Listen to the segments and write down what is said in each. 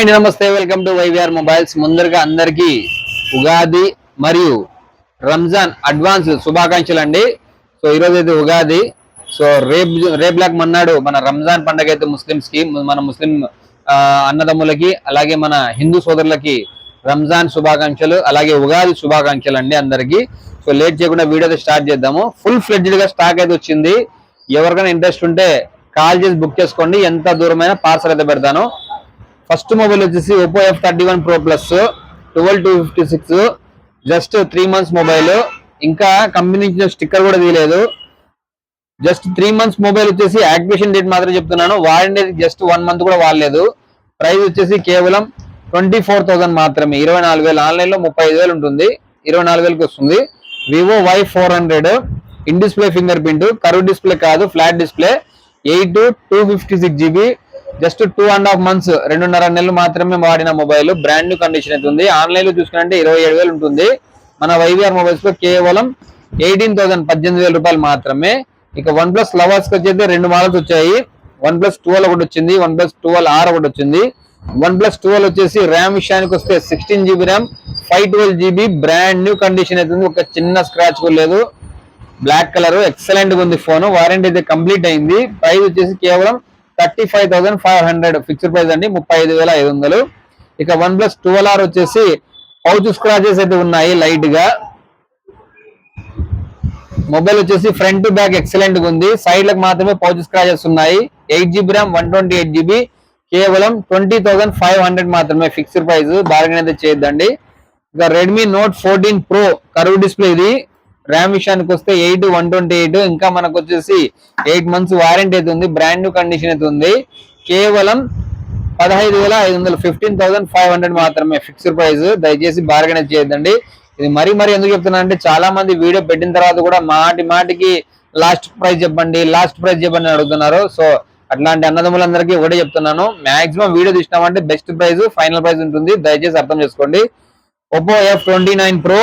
Hi నమస్తే, welcome to YVR mobiles. ముందరగా అందరికీ ఉగాది మరియు రంజాన్ అడ్వాన్స్ శుభాకాంక్షలు అండి. సో ఈరోజు అయితే ఉగాది. సో రేపు మన్నాడు మన రంజాన్ పండుగ అయితే ముస్లిమ్స్ కి, మన ముస్లిం అన్నదమ్ములకి అలాగే మన హిందూ సోదరులకి రంజాన్ శుభాకాంక్షలు అలాగే ఉగాది శుభాకాంక్షలు అండి అందరికి. సో లేట్ చేయకుండా వీడియో అయితే స్టార్ట్ చేద్దాము. ఫుల్ ఫ్లెడ్జ్డ్ గా స్టాక్ అయితే వచ్చింది. ఎవరికైనా ఇంట్రెస్ట్ ఉంటే కాల్ చేసి బుక్ చేసుకోండి. ఎంత దూరమైన పార్సల్ అయితే పెడతాను. ఫస్ట్ మొబైల్ వచ్చేసి Oppo F31 Pro Plus 12256, just 3 months mobile. ఇంకా కంపెనీ నుంచి స్టిక్కర్ కూడా తీయలేదు. జస్ట్ 3 months మొబైల్ వచ్చేసి యాక్టివేషన్ డేట్ మాత్రం చెప్తున్నాను. వారంటీ జస్ట్ 1 month కూడా వాడలేదు. ప్రైస్ వచ్చేసి కేవలం 24,000 మాత్రమే. 24,000. ఆన్లైన్ లో 35,000 ఉంటుంది, 24,000కి వస్తుంది. Vivo Y400 in display fingerprint, curve display కాదు, flat display. 256GB, just 2.5 months, 2.5 నెలలు మాత్రమే వాడిన మొబైల్. బ్రాండ్ న్యూ కండిషన్ అయితే ఉంది. ఆన్లైన్ లో చూసుకుంటే 27,000 ఉంటుంది. మన వైవిఆర్ మొబైల్స్ లో కేవలం 18,000, 18,000 రూపాయలు మాత్రమే. ఇక OnePlus లవర్స్ కి వచ్చేది 2 మోడల్స్ వచ్చాయి. OnePlus 12 ఒకటి వచ్చింది, OnePlus 12R ఒకటి వచ్చింది. OnePlus 12 వచ్చేసి ర్యామ్ విషయానికి వస్తే 16GB RAM, 512GB. Brand new condition అయితే ఉంది. ఒక చిన్న స్క్రాచ్ కూడా లేదు. బ్లాక్ కలర్, ఎక్సలెంట్ గా ఉంది ఫోన్. వారంటీ అయితే కంప్లీట్ అయింది. ప్రైస్ వచ్చేసి కేవలం 35,500 ఫిక్స్డ్ ప్రైస్ అండి, 35,500. ఇక OnePlus 12R వచ్చేసి పౌచ్ స్క్రాచెస్ అయితే ఉన్నాయి లైట్ గా. మొబైల్ వచ్చేసి ఫ్రంట్ టు బ్యాక్ ఎక్సలెంట్ గా ఉంది. సైడ్ లకు మాత్రమే పౌచ్ స్క్రాచెస్ ఉన్నాయి. 8GB ర్యామ్, 128GB, కేవలం 20,500 మాత్రమే ఫిక్స్డ్ ప్రైస్. బార్గెన్ అయితే చేయొద్దండి. ఇక Redmi Note 14 Pro curve display ఇది. ర్యామ్ విషయానికి వస్తే 8, 128. ఇంకా మనకు వచ్చేసి 8 months వారంటీ అయితే ఉంది. బ్రాండ్ న్యూ కండిషన్ అయితే ఉంది. కేవలం 15,500, 15,500 మాత్రమే ఫిక్స్డ్ ప్రైస్. దయచేసి బార్గెన్ చేయొద్దండి. ఇది మరీ ఎందుకు చెప్తున్నా అంటే, చాలా మంది వీడియో పెట్టిన తర్వాత కూడా మాటికి లాస్ట్ ప్రైస్ చెప్పండి అని అడుగుతున్నారు. సో అట్లాంటి అన్నదమ్ములందరికీ ఒకటే చెప్తున్నాను, మాక్సిమం వీడియో తీసినామంటే బెస్ట్ ప్రైస్, ఫైనల్ ప్రైస్ ఉంటుంది. దయచేసి అర్థం చేసుకోండి. Oppo F29 Pro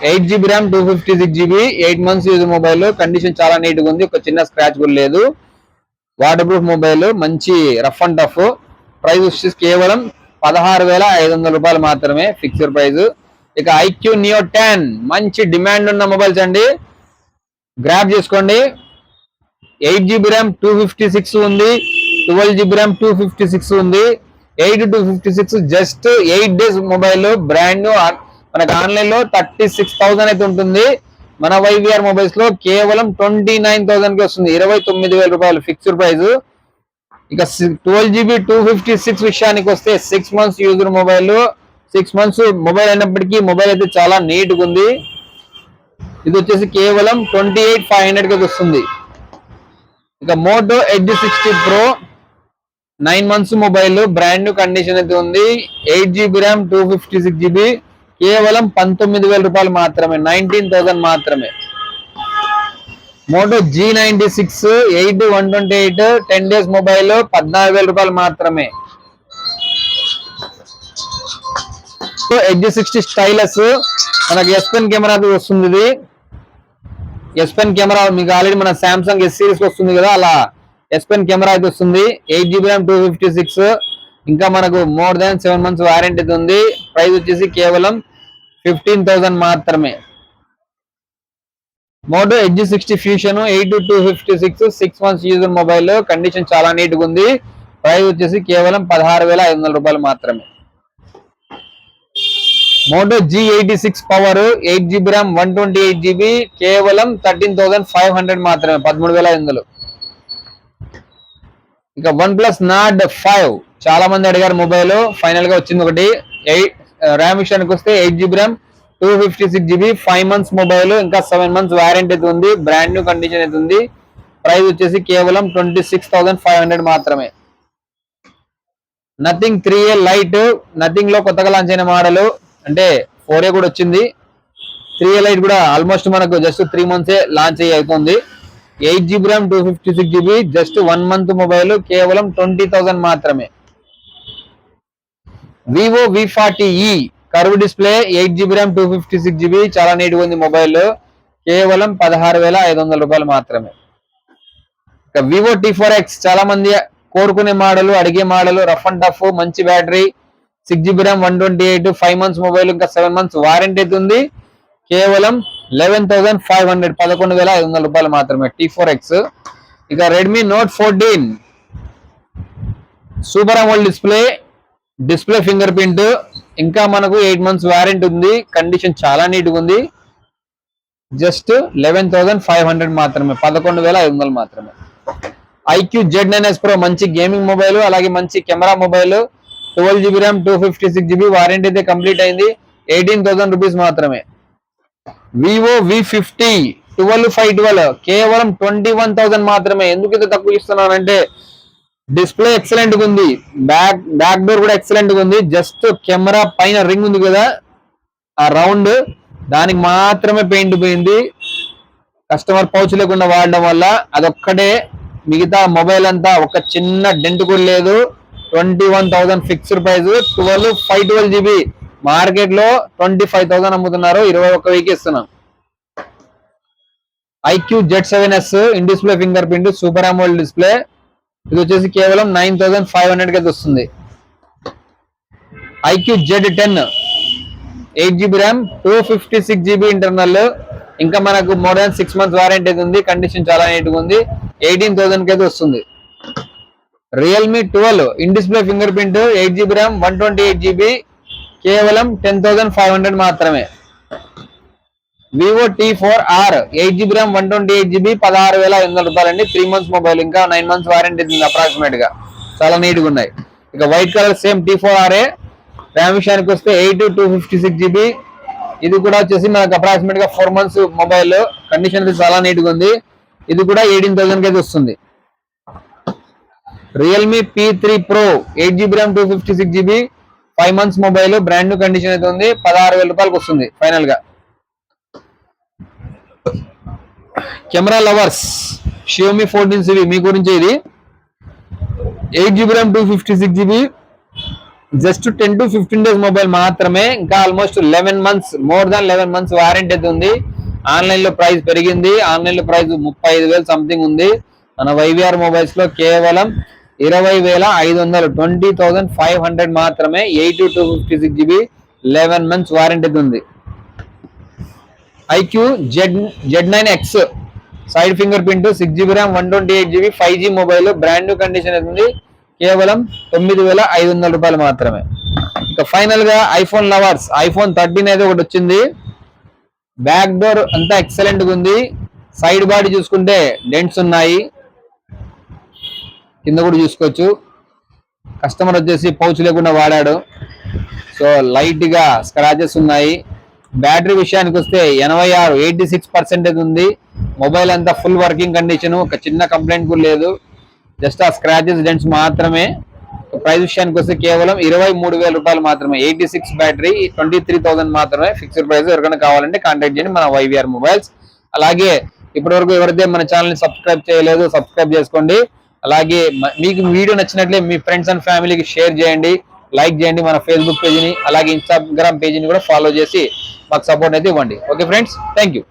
8GB RAM, 256GB, 8 months use mobile. Condition చాలా నీట్ గా ఉంది. ఒక చిన్న స్క్రాచ్ కూడా లేదు. వాటర్ ప్రూఫ్ మొబైల్, మంచి రఫ్ అండ్ టఫ్. ప్రైస్ వచ్చేసి కేవలం 16,500 రూపాయలు మాత్రమే ఫిక్స్డ్ ప్రైస్. ఇక iQ Neo 10 మంచి డిమాండ్ ఉన్న మొబైల్స్ అండి, గ్రాబ్ చేసుకోండి. 8GB ర్యామ్, 256 ఉంది, 12GB ర్యామ్, 256 ఉంది. 8/256 just 8 days mobile. Brand new. మనకు ఆన్లైన్ లో 36,000 అయితే ఉంటుంది. మన వైవిఆర్ మొబైల్స్ లో కేవలం 29,000 కి వస్తుంది, 29,000 రూపాయలు ఫిక్స్డ్ ప్రైస్. ఇక 12GB 256 విషయానికి వస్తే 6 months user mobile. 6 months mobile అయినప్పటికీ మొబైల్ అయితే చాలా నీట్ గా ఉంది. ఇది వచ్చేసి కేవలం 28,500 కి వస్తుంది. ఇక Moto Edge 60 Pro 9 months mobile. Brand new condition అయితే ఉంది. 8GB ర్యామ్, 256GB, కేవలం 19,000 రూపాయలు మాత్రమే, 19,000 మాత్రమే. Moto G96 8, 128, 10 days మొబైల్, 14,000 రూపాయలు మాత్రమే. Edge 60 స్టైలస్ మనకి S Pen కెమెరా వస్తుంది. ఇది S Pen కెమెరా మీకు ఆల్రెడీ మన సామ్సంగ్ S సిరీస్ వస్తుంది కదా, అలా S Pen కెమెరా అయితే వస్తుంది. 8GB RAM, 256. ఇంకా మనకు మోర్ దాన్ 7 months వారంటీ ఉంది. ప్రైస్ వచ్చేసి కేవలం 15,000 మాత్రమే. Moto Edge 60 Fusion 8/256, 6 months user mobile. Condition చాలా నీట్ గా ఉంది. ప్రైస్ వచ్చేసి కేవలం 16,500 రూపాయలు మాత్రమే. Moto G86 Power 8GB RAM, 128GB, కేవలం 13,500 మాత్రమే, 13,500. ఇక OnePlus Nord 5 చాలా మంది అడిగారు మొబైల్. ఫైనల్ గా వచ్చింది ఒకటి. ర్యామ్ విషయానికి వస్తే 8GB RAM, 256GB, 5 months mobile. ఇంకా 7 months వారంటీ అయితే ఉంది. బ్రాండ్ న్యూ కండిషన్ అయితే ఉంది. ప్రైస్ వచ్చేసి కేవలం 26,500 మాత్రమే. నథింగ్ 3A లైట్, నథింగ్ లో కొత్తగా లాంచ్ అయిన మోడల్. అంటే 4A కూడా వచ్చింది. 3A లైట్ కూడా ఆల్మోస్ట్ మనకు జస్ట్ 3 months లాంచ్ అవుతుంది. 8GB RAM, 256GB, just 1 month mobile, కేవలం 20,000 మాత్రమే. Vivo V40e curve display, 8GB RAM, 256GB, చాలా నీట్ గా ఉంది మొబైల్. కేవలం 16,500 రూపాయలు మాత్రమే. Vivo T4X చాలా మంది కోరుకునే మోడల్, అడిగే మోడల్, రఫ్ అండ్ టఫ్, మంచి battery, 6GB RAM 128, 5 months mobile, ఇంకా 7 months వారంటీ అయితే ఉంది. కేవలం 11,500 11,500 రూపాయలు మాత్రమే T4X. ఇక Redmi note 14 super AMOLED display finger print, ఇంకా మనకు 8 months వారంటీ ఉంది. కండిషన్ చాలా నీట్ గా ఉంది. జస్ట్ 11,500 మాత్రమే 11,500 మాత్రమే. IQ Z9S Pro మంచి గేమింగ్ మొబైల్, అలాగే మంచి camera mobile, 12GB RAM 256GB warranty అయితే కంప్లీట్ అయింది. 18,000 రూపీస్ మాత్రమే. వివో V50 12/512 కేవలం 21,000 మాత్రమే. ఎందుకు ఇంత తక్కువ ఇస్తున్నానంటే డిస్ప్లే ఎక్సలెంట్ గా ఉంది, బ్యాక్ డోర్ కూడా ఎక్సలెంట్ గా ఉంది. జస్ట్ కెమెరా పైన రింగ్ ఉంది కదా ఆ రౌండ్, దానికి మాత్రమే పెయింట్ పోయింది. కస్టమర్ పౌచ్ లేకుండా వాడడం వల్ల అదొక్కటే, మిగతా మొబైల్ అంతా ఒక చిన్న డెంట్ కూడా లేదు. 21,000 ఫిక్స్డ్ ప్రైస్. 12/512GB మార్కెట్ లో 25,000 అమ్ముతున్నారు, 21,000 ఇస్తున్నాం. IQ Z7S in display finger print super AMOLED display, ఇది వచ్చేసి కేవలం 9,500 కి వస్తుంది. IQ Z10 8GB RAM 256GB internal, ఇంకా మనకు మోర్ దాన్ 6 months వారంటీ అయితే ఉంది. కండిషన్ చాలా నీట్ గా ఉంది. 18,000 కి అయితే వస్తుంది. Realme 12 in display finger print 8GB RAM 128GB కేవలం 10,500 మాత్రమే. Vivo T4R 8GB RAM 128GB 16,500 రూపాయలండి. 3 months మొబైల్, ఇంకా 9 months వారంటీ ఉంది అప్రాక్సిమేట్ గా. చాలా నీట్ గా ఉన్నాయి. ఇక white colour same T4R. RAM విషయానికి వస్తే 8 256GB, ఇది కూడా వచ్చేసి మనకు అప్రాక్సిమేట్ గా 4 months మొబైల్. కండిషన్ అయితే చాలా నీట్ గా ఉంది. ఇది కూడా 18,000 కి అయితే వస్తుంది. Realme P3 Pro 8GB RAM 256GB 5 months mobile, brand new condition అయితే ఉంది. 16,000 రూపాయలకు వస్తుంది ఫైనల్ గా. కెమెరా లవర్స్ Xiaomi 14CV మీ గురించి ఇది. 8GB RAM 256GB just 10 to 15 days mobile మాత్రమే. ఇంకా almost 11 months, more than 11 months warranty అయితే ఉంది. ఆన్లైన్ లో ప్రైస్ పెరిగింది, ఆన్లైన్ లో ప్రైస్ 35,000 సంథింగ్ ఉంది. మన YVR మొబైల్స్ లో కేవలం 20,500 20,500 మాత్రమే. 8 to 256GB 11 months వారంటీ అయితే ఉంది. IQ Z9X side finger print 6GB RAM 128GB 5G mobile, brand new condition అయితే ఉంది. కేవలం 9,500 రూపాయలు మాత్రమే. ఇక ఫైనల్ గా ఐఫోన్ లవర్స్ iPhone 13 అయితే ఒకటి వచ్చింది. బ్యాక్ డోర్ అంతా ఎక్సలెంట్ గా ఉంది. సైడ్ బాడీ చూసుకుంటే డెంట్స్ ఉన్నాయి, కింద కూడా చూసుకోవచ్చు. కస్టమర్ వచ్చేసి పౌచ్ లేకుండా వాడాడు, సో లైట్ గా స్క్రాచెస్ ఉన్నాయి. బ్యాటరీ విషయానికి వస్తే 86% ఉంది. మొబైల్ అంతా ఫుల్ వర్కింగ్ కండిషన్, ఒక చిన్న కంప్లైంట్ కూడా లేదు. జస్ట్ ఆ స్క్రాచెస్ డెంట్స్ మాత్రమే. ప్రైస్ విషయానికి వస్తే కేవలం 23,000 రూపాయలు మాత్రమే. 86 బ్యాటరీ 23,000 మాత్రమే ఫిక్స్డ్ ప్రైస్. ఎవరికైనా కావాలంటే కాంటాక్ట్ చేయండి మన YVR మొబైల్స్. అలాగే ఇప్పటివరకు ఎవరైతే మన ఛానల్ ని సబ్స్క్రైబ్ చేయలేదు సబ్స్క్రైబ్ చేసుకోండి. అలాగే మీకు వీడియో నచ్చినట్లే మీ ఫ్రెండ్స్ అండ్ ఫ్యామిలీకి షేర్ చేయండి, లైక్ చేయండి. మన ఫేస్బుక్ పేజీని అలాగే ఇన్స్టాగ్రామ్ పేజీని కూడా ఫాలో చేసి మాకు సపోర్ట్ అయితే ఇవ్వండి. Okay friends, thank you.